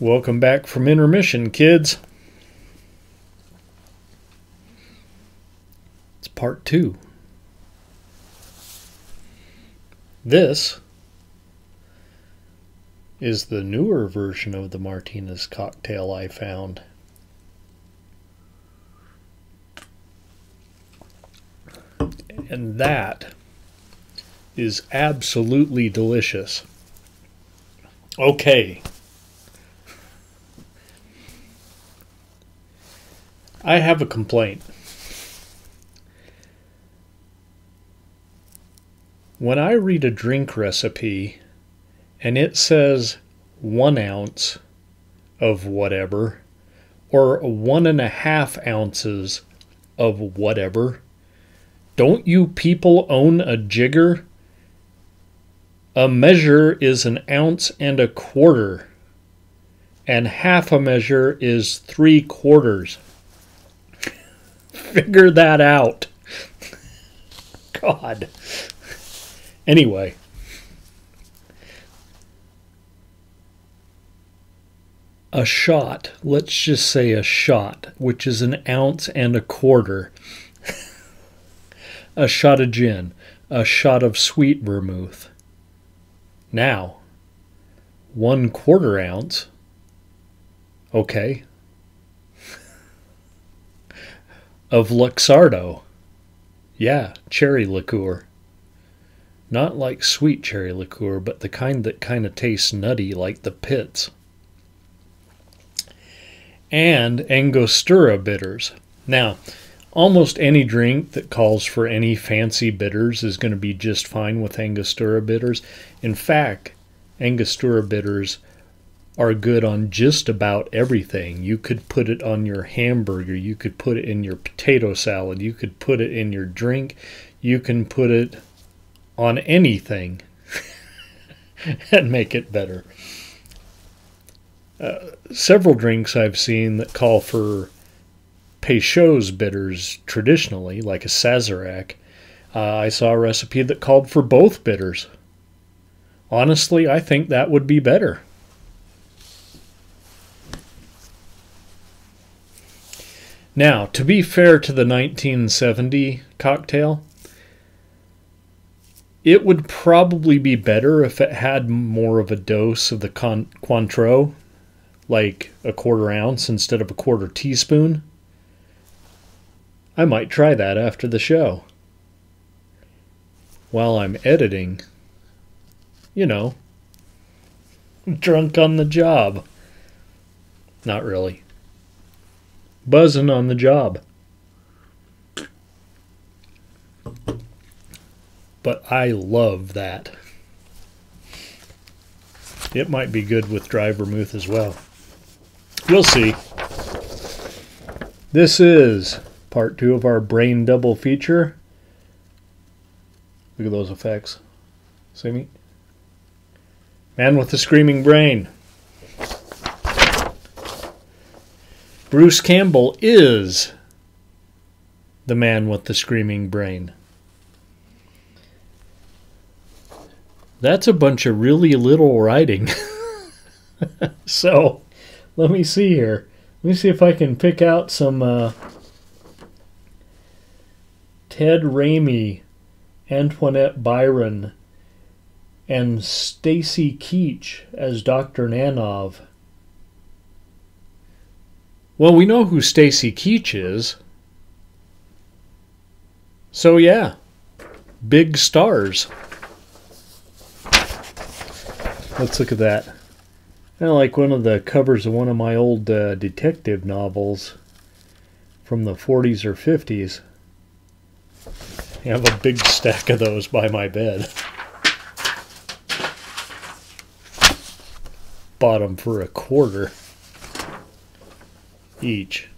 Welcome back from intermission, kids. It's part 2. This is the newer version of the Martinez cocktail I found. And that is absolutely delicious. Okay. I have a complaint. When I read a drink recipe and it says 1 ounce of whatever or 1.5 ounces of whatever, don't you people own a jigger? A measure is 1 1/4 ounces, and half a measure is 3/4. Figure that out. God. Anyway. A shot, let's just say a shot, which is 1 1/4 ounces. A shot of gin, a shot of sweet vermouth. Now, 1/4 ounce, okay, of Luxardo. Yeah, cherry liqueur. Not like sweet cherry liqueur, but the kind that kind of tastes nutty like the pits. And Angostura bitters. Now, almost any drink that calls for any fancy bitters is going to be just fine with Angostura bitters. In fact, Angostura bitters are good on just about everything. You could put it on your hamburger. You could put it in your potato salad. You could put it in your drink. You can put it on anything and make it better. Several drinks I've seen that call for Peychaud's bitters traditionally, like a Sazerac. I saw a recipe that called for both bitters. Honestly, I think that would be better. Now, to be fair to the 1970 cocktail, it would probably be better if it had more of a dose of the Cointreau, like 1/4 ounce instead of 1/4 teaspoon. I might try that after the show. While I'm editing, you know, drunk on the job. Not really. Buzzing on the job. But I love that. It might be good with dry vermouth as well. We'll see. This is part 2 of our brain double feature. Look at those effects. See me? Man with the Screaming Brain. Bruce Campbell is the man with the screaming brain. That's a bunch of really little writing. So, let me see here. Let me see if I can pick out some Ted Raimi, Antoinette Byron, and Stacy Keach as Dr. Nanov. Well, we know who Stacy Keach is. So yeah, big stars. Let's look at that. Kind of like one of the covers of one of my old detective novels from the 40s or 50s. I have a big stack of those by my bed. Bought them for $1/4 each.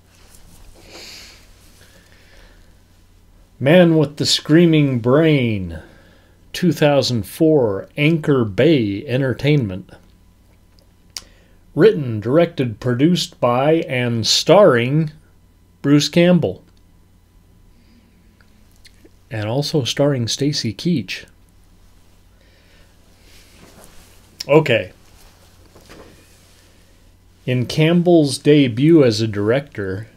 Man with the Screaming Brain, 2004, Anchor Bay Entertainment. Written, directed, produced by, and starring Bruce Campbell. And also starring Stacy Keach. Okay. In Campbell's debut as a director,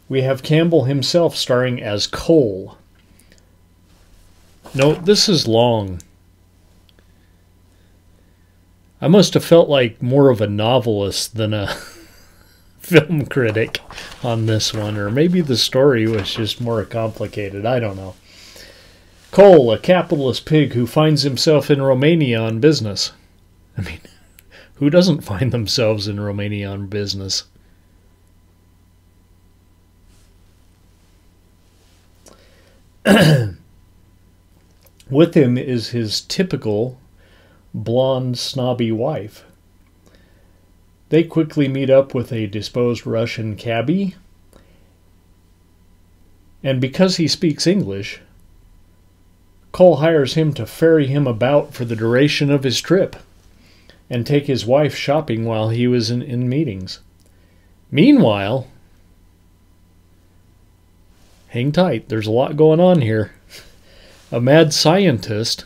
we have Campbell himself starring as Cole. No, this is long. I must have felt like more of a novelist than a film critic on this one, or maybe the story was just more complicated. I don't know. Cole, a capitalist pig who finds himself in Romania on business. I mean, who doesn't find themselves in Romania on business? With him is his typical blonde, snobby wife. They quickly meet up with a disposed Russian cabbie, and because he speaks English, Cole hires him to ferry him about for the duration of his trip and take his wife shopping while he was in meetings. Meanwhile, hang tight, there's a lot going on here. A mad scientist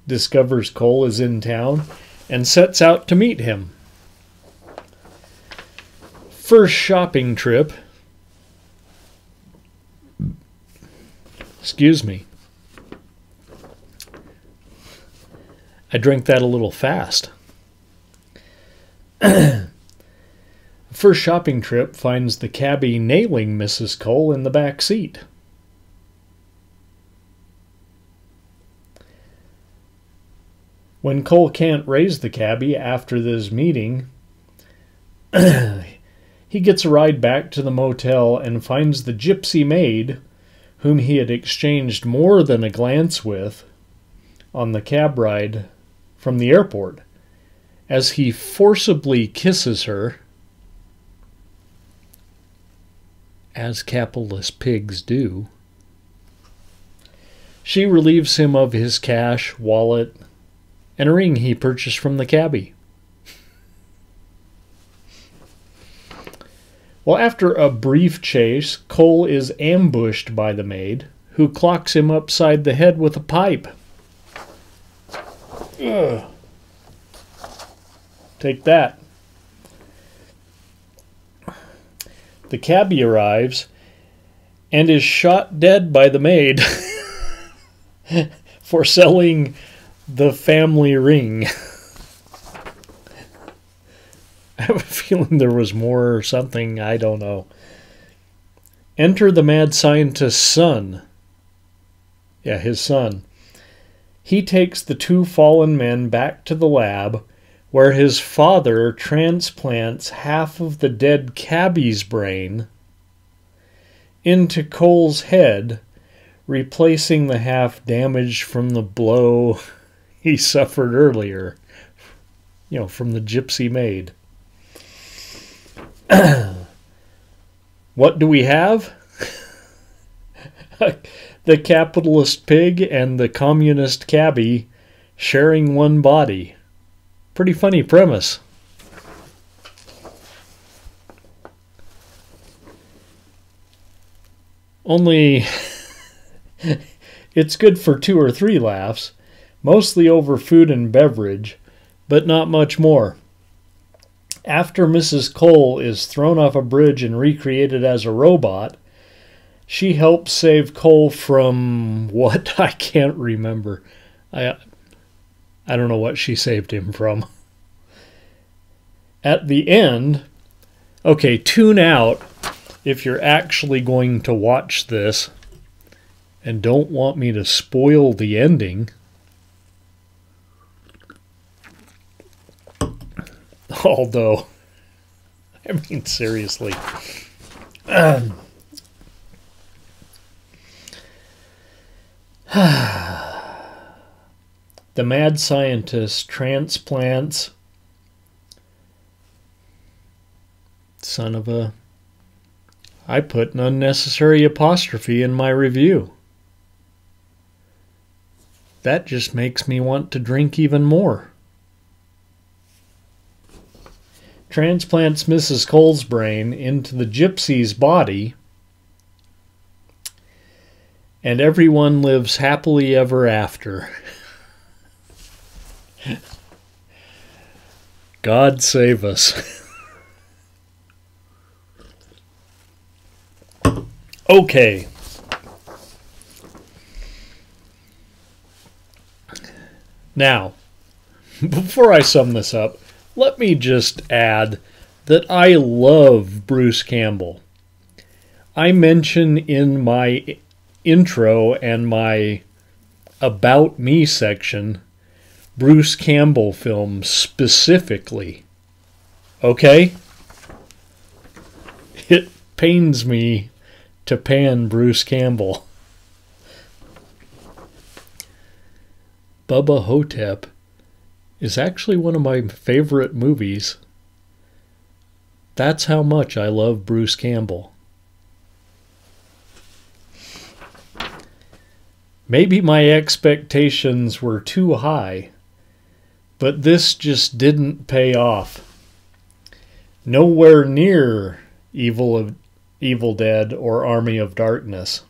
discovers Cole is in town and sets out to meet him. First shopping trip. Excuse me. I drank that a little fast. First shopping trip finds the cabbie nailing Mrs. Cole in the back seat. When Cole can't raise the cabbie after this meeting, he gets a ride back to the motel and finds the gypsy maid, whom he had exchanged more than a glance with on the cab ride from the airport, as he forcibly kisses her, as capitalist pigs do. She relieves him of his cash, wallet, and a ring he purchased from the cabbie. Well, after a brief chase, Cole is ambushed by the maid, who clocks him upside the head with a pipe. Ugh. Take that. The cabbie arrives and is shot dead by the maid for selling the family ring. I have a feeling there was more or something. I don't know. Enter the mad scientist's son. Yeah, his son. He takes the two fallen men back to the lab, where his father transplants half of the dead cabbie's brain into Cole's head, replacing the half damaged from the blow he suffered earlier, from the gypsy maid. What do we have? The capitalist pig and the communist cabbie sharing one body. Pretty funny premise. Only it's good for 2 or 3 laughs, mostly over food and beverage, but not much more. After Mrs. Cole is thrown off a bridge and recreated as a robot, she helps save Cole from what? I can't remember. I don't know what she saved him from. At the end, okay, tune out if you're actually going to watch this and don't want me to spoil the ending. Although, I mean, seriously. The mad scientist transplants son of a... I put an unnecessary apostrophe in my review. That just makes me want to drink even more. Transplants Mrs. Cole's brain into the gypsy's body, and everyone lives happily ever after. God save us. Okay. Now, before I sum this up, let me just add that I love Bruce Campbell. I mention in my intro and my About Me section Bruce Campbell films specifically. Okay? It pains me to pan Bruce Campbell. Bubba Hotep is actually one of my favorite movies. That's how much I love Bruce Campbell. Maybe my expectations were too high, but this just didn't pay off. Nowhere near Evil Dead or Army of Darkness.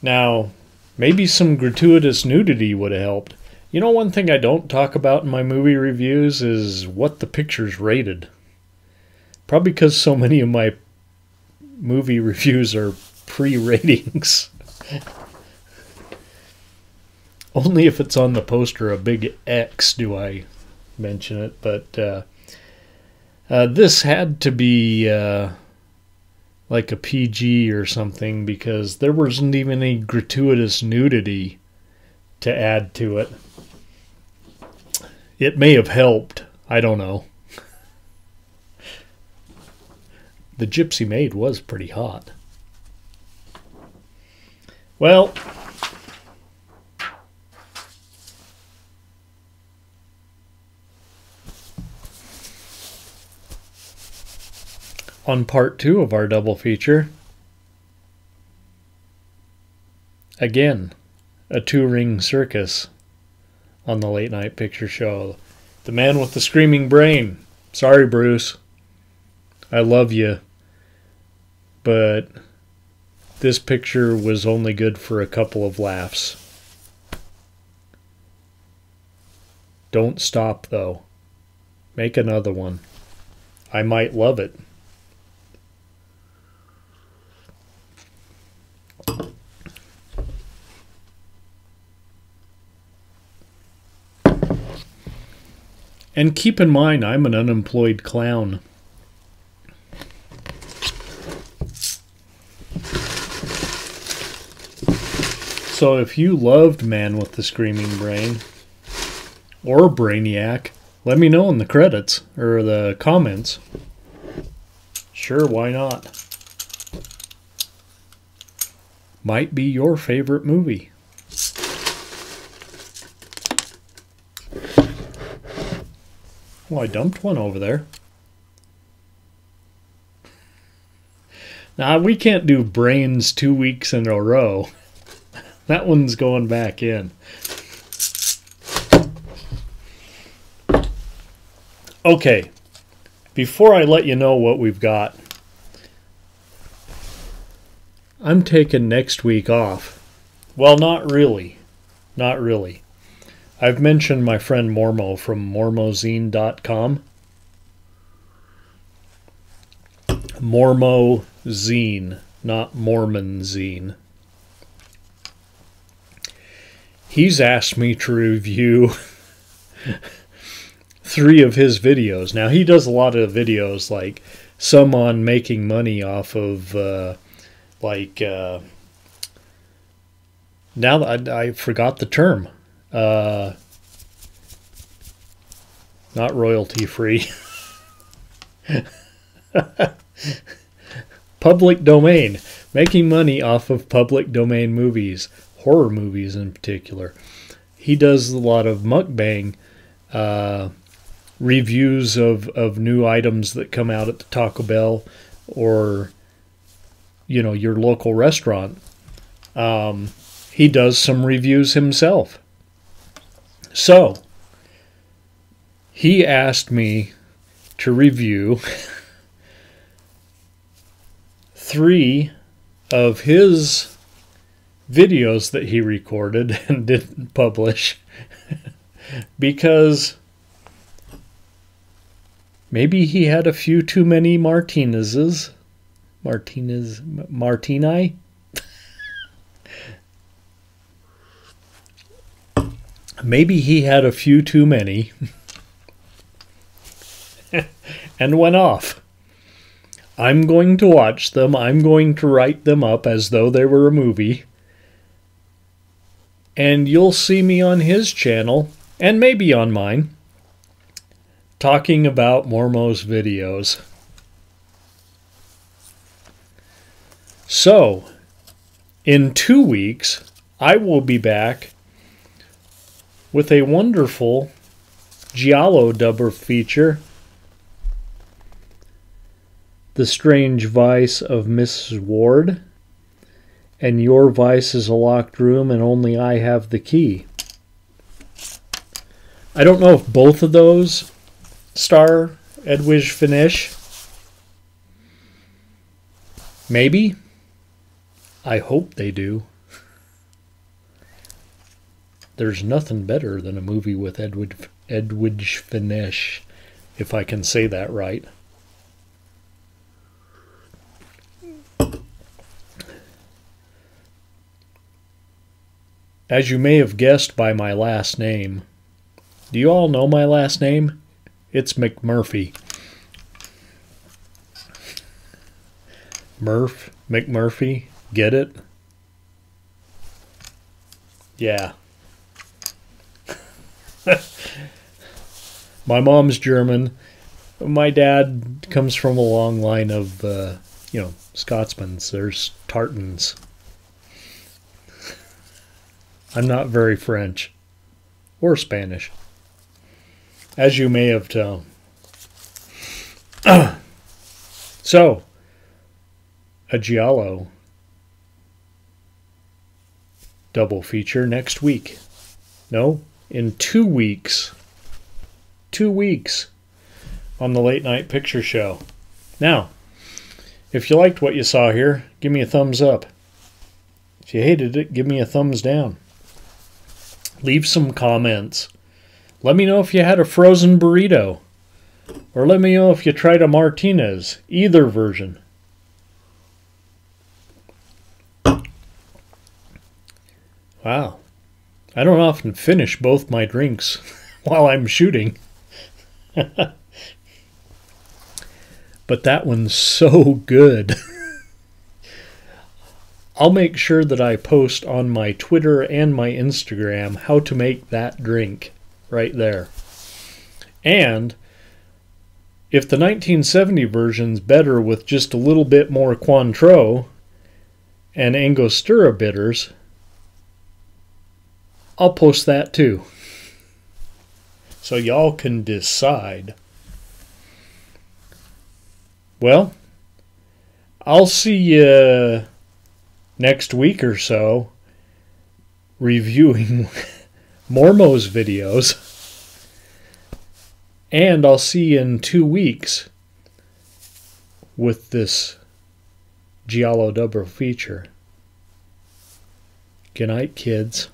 Now, maybe some gratuitous nudity would have helped. You know, one thing I don't talk about in my movie reviews is what the picture's rated. Probably because so many of my movie reviews are pre-ratings. Only if it's on the poster, a big X, do I mention it. But this had to be like a PG or something, because there wasn't even any gratuitous nudity to add to it. It may have helped. I don't know. The Gypsy Maid was pretty hot. Well, on part 2 of our double feature, again, a 2-ring circus on the Late Night Picture Show. The Man with the Screaming Brain. Sorry, Bruce. I love you. But this picture was only good for a couple of laughs. Don't stop, though. Make another one. I might love it. And keep in mind, I'm an unemployed clown. So if you loved Man with the Screaming Brain, or Brainiac, let me know in the credits, or the comments. Sure, why not? Might be your favorite movie. Well, I dumped one over there. Now, we can't do brains 2 weeks in a row. That one's going back in. Okay, before I let you know what we've got, I'm taking next week off. Well, not really. Not really. I've mentioned my friend Mormo from mormozine.com. Mormo Zine, not Mormon Zine. He's asked me to review 3 of his videos. Now, he does a lot of videos, like some on making money off of, now that I forgot the term. Not royalty free. Public domain. Making money off of public domain movies. Horror movies in particular. He does a lot of mukbang reviews of new items that come out at the Taco Bell or, you know, your local restaurant. He does some reviews himself. So, he asked me to review 3 of his videos that he recorded and didn't publish because maybe he had a few too many Martinez's, Martini. Maybe he had a few too many and went off. I'm going to watch them. I'm going to write them up as though they were a movie. And you'll see me on his channel, and maybe on mine, talking about Mormo's videos. So, in 2 weeks, I will be back with a wonderful Giallo Dubber feature, The Strange Vice of Mrs. Ward, and Your Vice is a Locked Room and Only I Have the Key. I don't know if both of those star Edwidge Finish. Maybe. I hope they do. There's nothing better than a movie with Edwidge Finish, if I can say that right. As you may have guessed by my last name, do you all know my last name? It's McMurphy. McMurphy, get it? Yeah. My mom's German. My dad comes from a long line of, Scotsmen. There's Tartans. I'm not very French or Spanish, as you may have told. So, a Giallo double feature next week. No, in 2 weeks. 2 weeks on the Late Night Picture Show. Now, if you liked what you saw here, give me a thumbs up. If you hated it, give me a thumbs down. Leave some comments. Let me know if you had a frozen burrito. Or let me know if you tried a Martinez. Either version. Wow. I don't often finish both my drinks while I'm shooting. But that one's so good. I'll make sure that I post on my Twitter and my Instagram how to make that drink right there. And if the 1970 version's better with just a little bit more Cointreau and Angostura bitters, I'll post that too. So y'all can decide. Well, I'll see you next week or so reviewing Mormo's videos. And I'll see you in 2 weeks with this Giallo Dubber feature. Good night, kids.